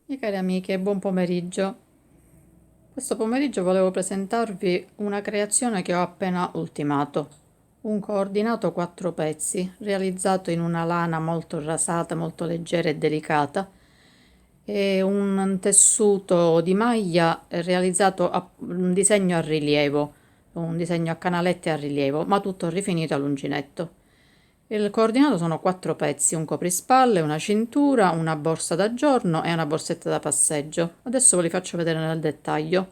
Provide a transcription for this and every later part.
Miei cari amiche, buon pomeriggio. Questo pomeriggio volevo presentarvi una creazione che ho appena ultimato. Un coordinato 4 pezzi, realizzato in una lana molto rasata, molto leggera e delicata, e un tessuto di maglia realizzato a un disegno a rilievo, un disegno a canalette a rilievo, ma tutto rifinito all'uncinetto. Il coordinato sono 4 pezzi, un coprispalle, una cintura, una borsa da giorno e una borsetta da passeggio. Adesso ve li faccio vedere nel dettaglio.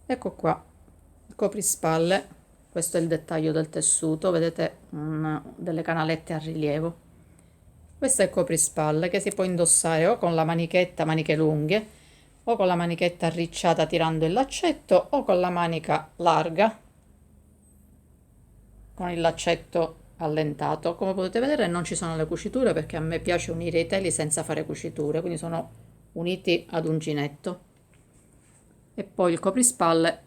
Ecco qua, il coprispalle, questo è il dettaglio del tessuto, vedete delle canalette a rilievo. Questo è il coprispalle che si può indossare o con la manichetta, maniche lunghe, o con la manichetta arricciata tirando il laccetto o con la manica larga con il laccetto allentato. Come potete vedere non ci sono le cuciture perché a me piace unire i teli senza fare cuciture, quindi sono uniti ad uncinetto. E poi il coprispalle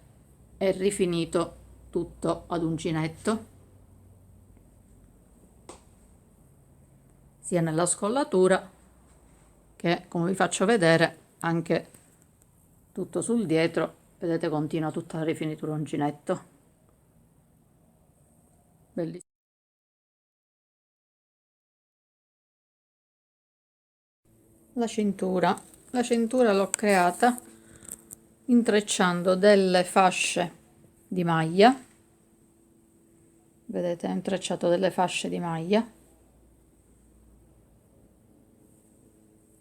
è rifinito tutto ad uncinetto, sia nella scollatura che, come vi faccio vedere, anche tutto sul dietro. Vedete, continua tutta la rifinitura uncinetto. Bellissimo. La cintura l'ho creata intrecciando delle fasce di maglia. Vedete, ho intrecciato delle fasce di maglia,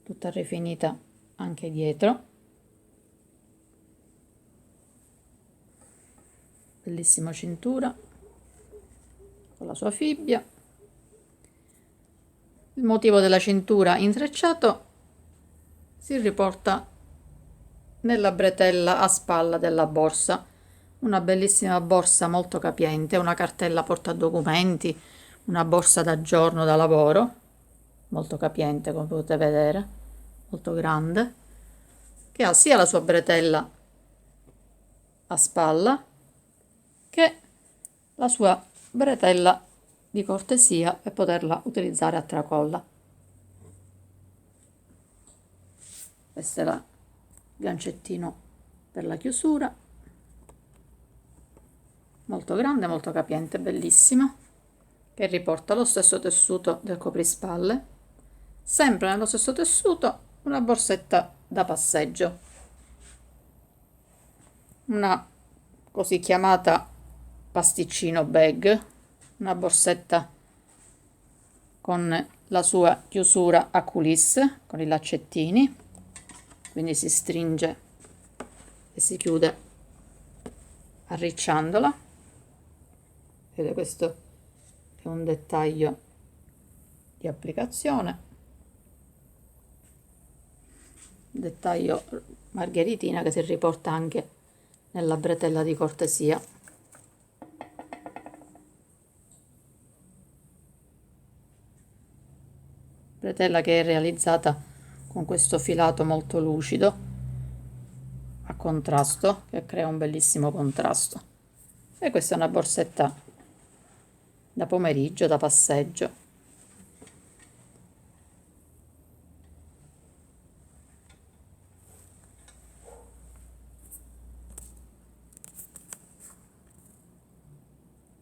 tutta rifinita anche dietro. Bellissima cintura con la sua fibbia. Il motivo della cintura intrecciato si riporta nella bretella a spalla della borsa, una bellissima borsa molto capiente, una cartella portadocumenti, una borsa da giorno da lavoro, molto capiente come potete vedere, molto grande, che ha sia la sua bretella a spalla che la sua bretella di cortesia per poterla utilizzare a tracolla. Questo è il gancettino per la chiusura, molto grande, molto capiente, bellissima, che riporta lo stesso tessuto del coprispalle, sempre nello stesso tessuto una borsetta da passeggio, una così chiamata pasticcino bag, una borsetta con la sua chiusura a coulisse con i laccettini, quindi si stringe e si chiude arricciandola. Vedete, questo è un dettaglio di applicazione, dettaglio margheritina che si riporta anche nella bretella di cortesia. Bretella che è realizzata con questo filato molto lucido a contrasto, che crea un bellissimo contrasto. E questa è una borsetta da pomeriggio, da passeggio.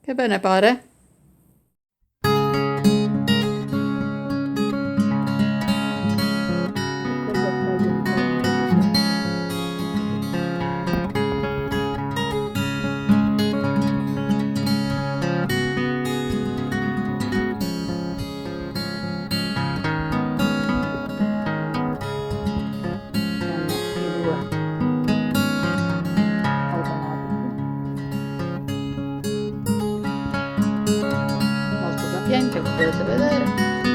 Che ve ne pare? Molto capiente, come potete vedere.